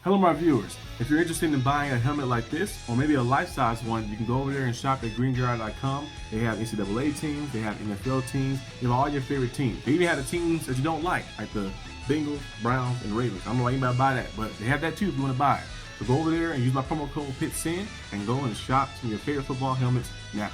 Hello my viewers, if you're interested in buying a helmet like this, or maybe a life-size one, you can go over there and shop at greenguard.com. They have NCAA teams, they have NFL teams, they have all your favorite teams. They even have the teams that you don't like the Bengals, Browns, and Ravens. I don't know why anybody buy that, but they have that too if you want to buy it. So go over there and use my promo code PITSIN and go and shop some of your favorite football helmets now.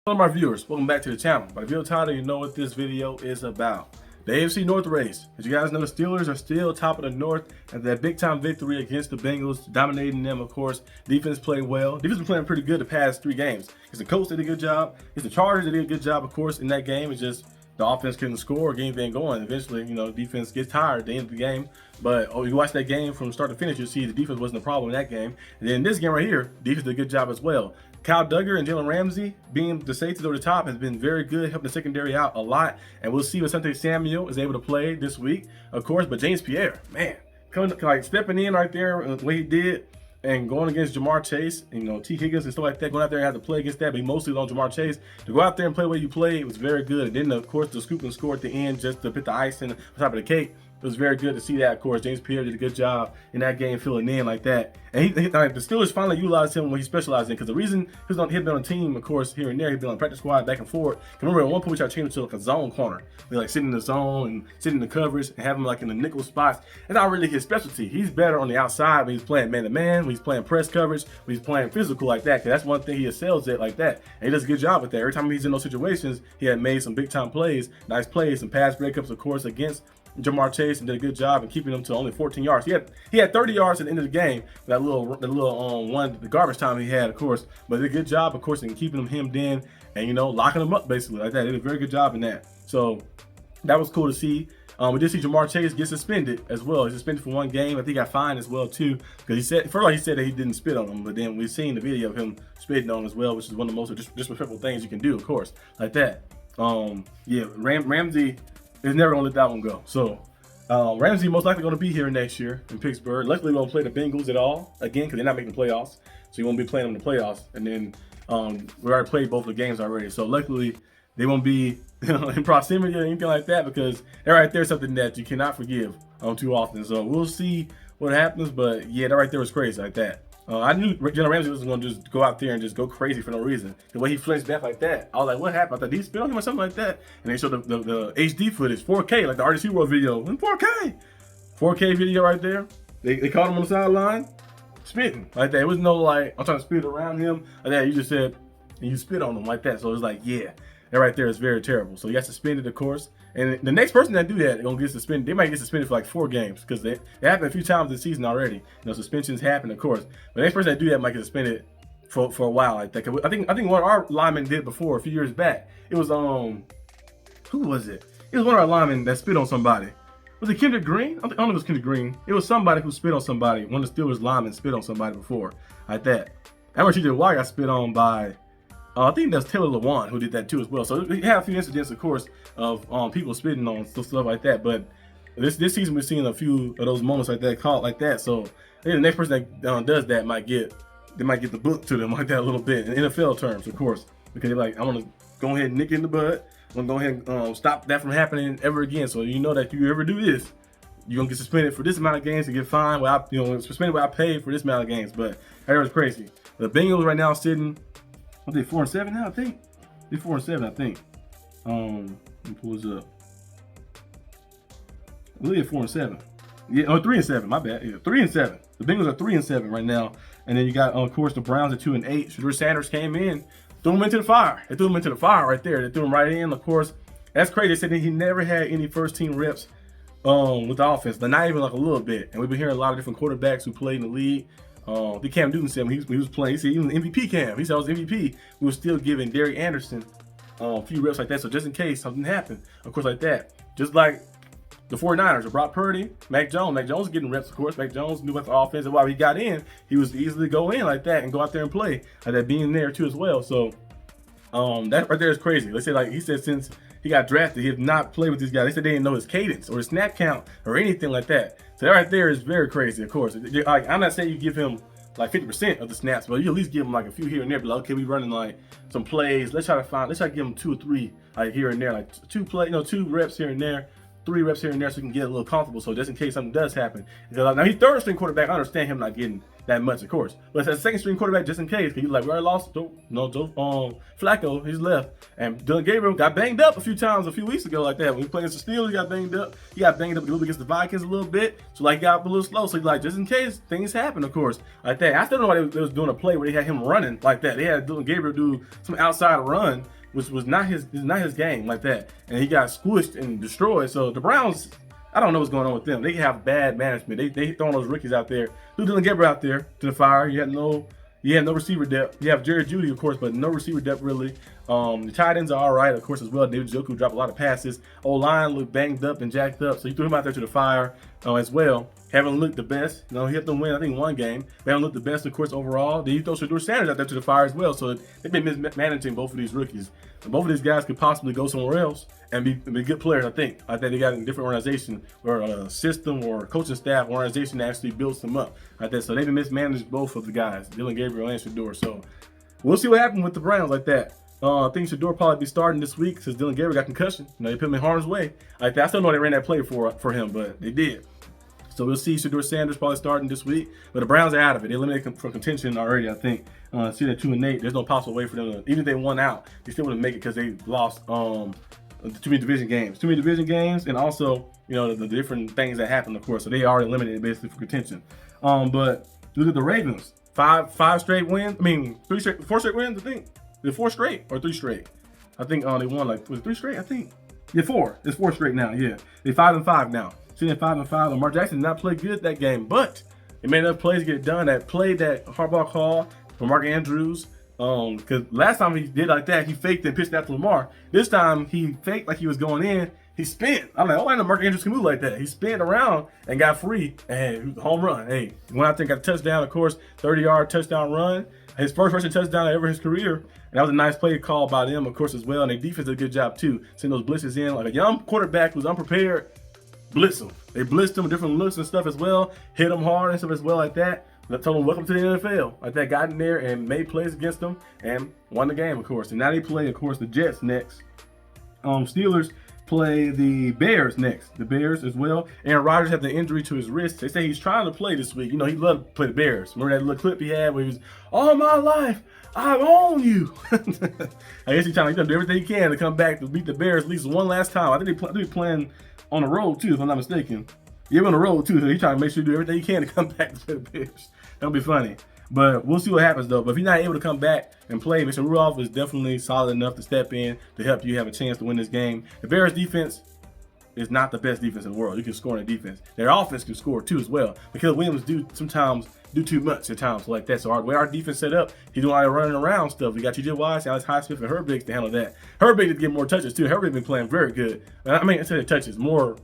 Hello my viewers, welcome back to the channel. By the video title, you know what this video is about. The AFC North race. As you guys know, the Steelers are still top of the North after that big-time victory against the Bengals, dominating them, of course. Defense played well. Defense been playing pretty good the past 3 games. Because the Colts did a good job. Because the Chargers did a good job, of course, in that game. It's just the offense couldn't score, game been going. Eventually, you know, defense gets tired at the end of the game. But you watch that game from start to finish, you'll see the defense wasn't a problem in that game. And then in this game right here, defense did a good job as well. Kyle Duggar and Jalen Ramsey being the safeties over the top has been very good, helping the secondary out a lot. And we'll see what Asante Samuel is able to play this week, of course. But James Pierre, man, coming like stepping in right there the way he did and going against Jamar Chase, you know, T. Higgins and stuff like that, going out there and have to play against that, but he mostly on Jamar Chase. To go out there and play the way you played, it was very good. And then, of course, the scoop and score at the end just to put the icing on top of the cake. It was very good to see that, of course. James Pierre did a good job in that game filling in like that. And like, the Steelers finally utilized him when he specialized in, because the reason he'd been on the team, of course, here and there, he'd been on the practice squad back and forth. Remember, at one point, we tried to change him to like a zone corner. They like sitting in the zone and sitting in the coverage and have him like in the nickel spots. It's not really his specialty. He's better on the outside when he's playing man-to-man, when he's playing press coverage, when he's playing physical like that, because that's one thing he excels at like that. And he does a good job with that. Every time he's in those situations, he had made some big-time plays, nice plays, some pass breakups, of course, against Jamar Chase, and did a good job in keeping him to only 14 yards. He had 30 yards at the end of the game. That little the garbage time he had, of course, but did a good job, of course, in keeping him hemmed in and, you know, locking him up basically like that. They did a very good job in that. So that was cool to see. We did see Jamar Chase get suspended as well. He's suspended for 1 game. I think he got fined as well too, because he said first he said that he didn't spit on him, but then we've seen the video of him spitting on him as well, which is one of the most disrespectful things you can do, of course, like that. Yeah, Ramsey is never gonna let that one go. So Ramsey most likely going to be here next year in Pittsburgh. Luckily, we won't play the Bengals at all again, because they're not making the playoffs, so he won't be playing them in the playoffs. And then we already played both the games already, so luckily they won't be in proximity or anything like that, because they're right there something that you cannot forgive too often. So we'll see what happens, but yeah, that right there was crazy like that. I knew Jalen Ramsey was going to just go out there and just go crazy for no reason. The way he flinched back like that, I was like, what happened? I thought, did he spit on him or something like that? And they showed the HD footage, 4K, like the RDC World video, in 4K. 4K video right there. They caught him on the sideline, spitting like that. It was no like, I'm trying to spit around him like that. You just said, and you spit on him like that. So it was like, yeah, that right there is very terrible. So he got suspended, of course. And the next person that do that, they're gonna get suspended. They might get suspended for like 4 games, because they happened a few times this season already. You know, suspensions happen, of course. But the next person that do that might get suspended for a while like that. I think one of our linemen did before a few years back. It was who was it? It was one of our linemen that spit on somebody. Was it Kendrick Green? I don't know if it was Kendrick Green. It was somebody who spit on somebody. One of the Steelers linemen spit on somebody before like that. I remember TJ Watt got spit on by I think that's Taylor Lewan who did that too as well. So we had a few incidents, of course, of people spitting on stuff like that. But this season we're seeing a few of those moments like that, caught like that. So I think the next person that does that might get the book to them like that a little bit in NFL terms, of course, because they're like, I want to go ahead and nick it in the bud. I'm gonna go ahead and stop that from happening ever again. So you know that if you ever do this, you're gonna get suspended for this amount of games and get fined. Suspended where I paid for this amount of games. But that was crazy. The Bengals right now sitting, are they 4-7 now? I think they're 4-7. I think. Let me pull this up. I believe they're 4-7. Yeah, 3-7. My bad. Yeah, 3-7. The Bengals are 3-7 right now, and then you got, of course, the Browns at 2-8. Shedeur Sanders came in, threw him into the fire. They threw him into the fire right there. They threw him right in. Of course, that's crazy. They said that he never had any first-team reps with the offense, but not even like a little bit. And we've been hearing a lot of different quarterbacks who played in the league. The Cam Newton said when he was playing, he said even MVP Cam. He said I was MVP. We were still giving Derrick Anderson a few reps like that. So just in case something happened, of course, like that. Just like the 49ers, Brock Purdy, Mac Jones. Mac Jones was getting reps, of course. Mac Jones knew about the offense, and while he got in, he was easily go in like that and go out there and play like that, being there too as well. So that right there is crazy. They said, like he said, since he got drafted, he have not played with these guys. They said they didn't know his cadence or his snap count or anything like that. So that right there is very crazy, of course. Like, I'm not saying you give him like 50% of the snaps, but you at least give him like a few here and there. But like, okay, we running like some plays. Let's try to give him 2 or 3 like here and there, like 2 reps here and there. 3 reps here and there so he can get a little comfortable. So just in case something does happen. Because now he's third string quarterback. I understand him not getting that much, of course. But as a second string quarterback, just in case, because he's like, we already lost Flacco, he's left. And Dillon Gabriel got banged up a few times a few weeks ago like that. When he played against the Steelers, he got banged up. He got banged up a little bit against the Vikings a little bit. So like he got a little slow. So he's like, just in case things happen, of course, like that. I still don't know why they was doing a play where they had him running like that. They had Dillon Gabriel do some outside run, which was not his game like that. And he got squished and destroyed. So the Browns, I don't know what's going on with them. They have bad management. They throwing those rookies out there. Dillon Gabriel out there to the fire. You had no receiver depth. You have Jerry Jeudy, of course, but no receiver depth really. The tight ends are all right, of course, as well. David Njoku dropped a lot of passes. O-line looked banged up and jacked up, so you threw him out there to the fire as well. Haven't looked the best. He had to win, I think, 1 game. They haven't looked the best, of course, overall. Then you throw Shedeur Sanders out there to the fire as well. So they've been mismanaging both of these rookies. And both of these guys could possibly go somewhere else and be good players, I think. I think they got a different organization or a system or coaching staff organization that actually builds them up. Like that. So they've been mismanaged, both of the guys, Dillon Gabriel and Shedeur. So we'll see what happens with the Browns like that. I think Shedeur probably be starting this week since Dillon Gabriel got concussion. They put him in harm's way. Like that. I still know they ran that play for him, but they did. So we'll see Shedeur Sanders probably starting this week. But the Browns are out of it. They eliminated from contention already, I think. See that 2-8. There's no possible way for them to, even if they won out, they still wouldn't make it because they lost too many division games. And also, the different things that happened, of course. So they already eliminated basically for contention. But look at the Ravens. Five straight wins. I mean, 4 straight wins, I think. Is it 4 straight or 3 straight? I think they won was it 3 straight? I think. Yeah, 4. It's 4 straight now. Yeah, they 5-5 now. Sitting at 5-5. Lamar Jackson did not play good that game, but he made enough plays to get it done. That play that Harbaugh called for Mark Andrews. Because last time he did like that, he faked and pitched out to Lamar. This time he faked like he was going in. He spin. I'm like, oh, I know Mark Andrews can move like that. He spun around and got free and home run. Hey, went out there and got a touchdown, of course, 30-yard touchdown run. His first rushing touchdown ever in his career. And that was a nice play call by them, of course, as well. And their defense did a good job, too. Sending those blitzes in. Like a young quarterback who's unprepared, blitz them. They blitzed them with different looks and stuff as well. Hit them hard and stuff as well like that. Told them, welcome to the NFL. Like that, got in there and made plays against them and won the game, of course. And now they play, of course, the Jets next. Steelers play the Bears next. The Bears as well. Aaron Rodgers had the injury to his wrist. They say he's trying to play this week. He loved to play the Bears. Remember that little clip he had where he was, all my life, I own you. I guess he's trying to do everything he can to come back to beat the Bears at least one last time. I think they're playing on the road, too, if I'm not mistaken. Yeah, on the road, too, so he's trying to make sure you do everything he can to come back to play the Bears. That'll be funny. But we'll see what happens, though. But if he's not able to come back and play, Mr. Rudolph is definitely solid enough to step in to help you have a chance to win this game. The Bears' defense is not the best defense in the world. You can score in the defense. Their offense can score, too, as well. Because Williams sometimes do too much at times like that. So the way our defense set up, he's doing a lot of running around stuff. We got TJ Watt, Alex Highsmith, and Herbig to handle that. Herbig to get more touches, too. Herbig been playing very good. I mean, instead of touches, more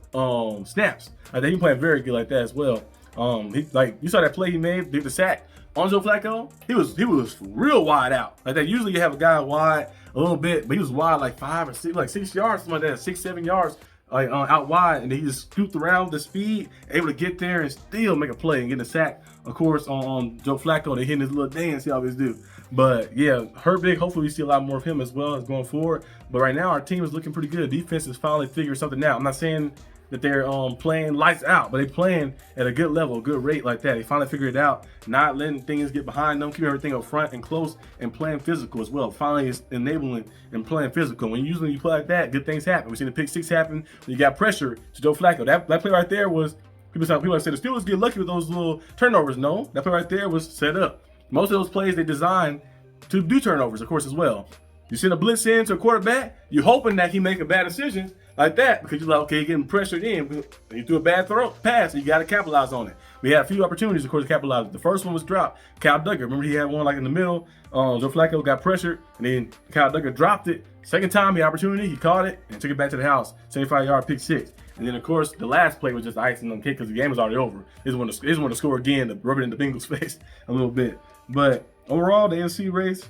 snaps. I think he's playing very good like that as well. You saw that play he made, did the sack on Joe Flacco. He was real wide out. Like that. Usually you have a guy wide a little bit, but he was wide like 5 or 6, like 6 yards, something like that, 6-7 yards, out wide, and he just scooped around with the speed, able to get there and still make a play and get a sack. Of course, on Joe Flacco, they hitting his little dance he always do. But yeah, Herbig, hopefully we see a lot more of him as well as going forward. But right now our team is looking pretty good. Defense is finally figuring something out. I'm not saying that they're playing lights out, but they're playing at a good level, a good rate like that. They finally figured it out, not letting things get behind them, keeping everything up front and close, and playing physical as well. Finally, it's enabling and playing physical. When you play like that, good things happen. We've seen the pick 6 happen when you got pressure to Joe Flacco. That play right there was, people say the Steelers get lucky with those little turnovers. No, that play right there was set up. Most of those plays they designed to do turnovers, of course, as well. You send a blitz in to a quarterback, you're hoping that he make a bad decision like that because you're like, okay, you're getting pressured in. You threw a bad pass, and you got to capitalize on it. We had a few opportunities, of course, to capitalize. The first one was dropped. Kyle Duggar, remember he had one like in the middle. Joe Flacco got pressured, and then Kyle Duggar dropped it. Second time, he had opportunity, he caught it, and took it back to the house. 75-yard pick 6. And then, of course, the last play was just icing on the cake because the game was already over. They just want to score again to rub it in the Bengals' face a little bit. But overall, the AFC race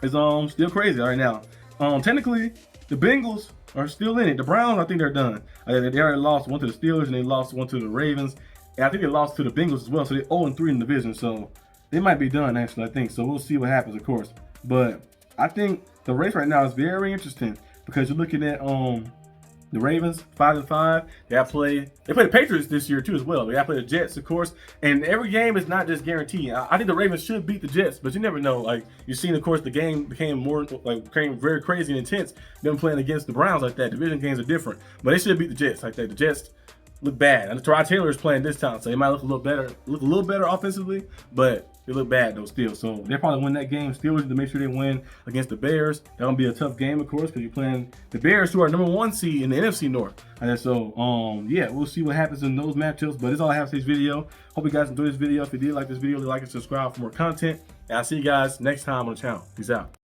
is still crazy right now. Technically, the Bengals are still in it. The Browns, I think they're done. They already lost one to the Steelers and they lost one to the Ravens. And I think they lost to the Bengals as well. So they're 0-3 in the division. So they might be done, actually, I think. So we'll see what happens, of course. But I think the race right now is very interesting because you're looking at The Ravens, 5-5. They play the Patriots this year too as well. They got to play the Jets, of course. And every game is not just guaranteed. I think the Ravens should beat the Jets, but you never know. Like you've seen, of course, the game became very crazy and intense. Them playing against the Browns like that. Division games are different, but they should beat the Jets like that. The Jets look bad. And Tyrod Taylor is playing this time, so they might look a little better offensively, but they look bad though still. So they'll probably win that game. Steelers to make sure they win against the Bears. That'll be a tough game, of course, because you're playing the Bears, who are #1 seed in the NFC North. And so yeah, we'll see what happens in those matchups. But that's all I have for this video. Hope you guys enjoyed this video. If you did like this video, like and subscribe for more content. And I'll see you guys next time on the channel. Peace out.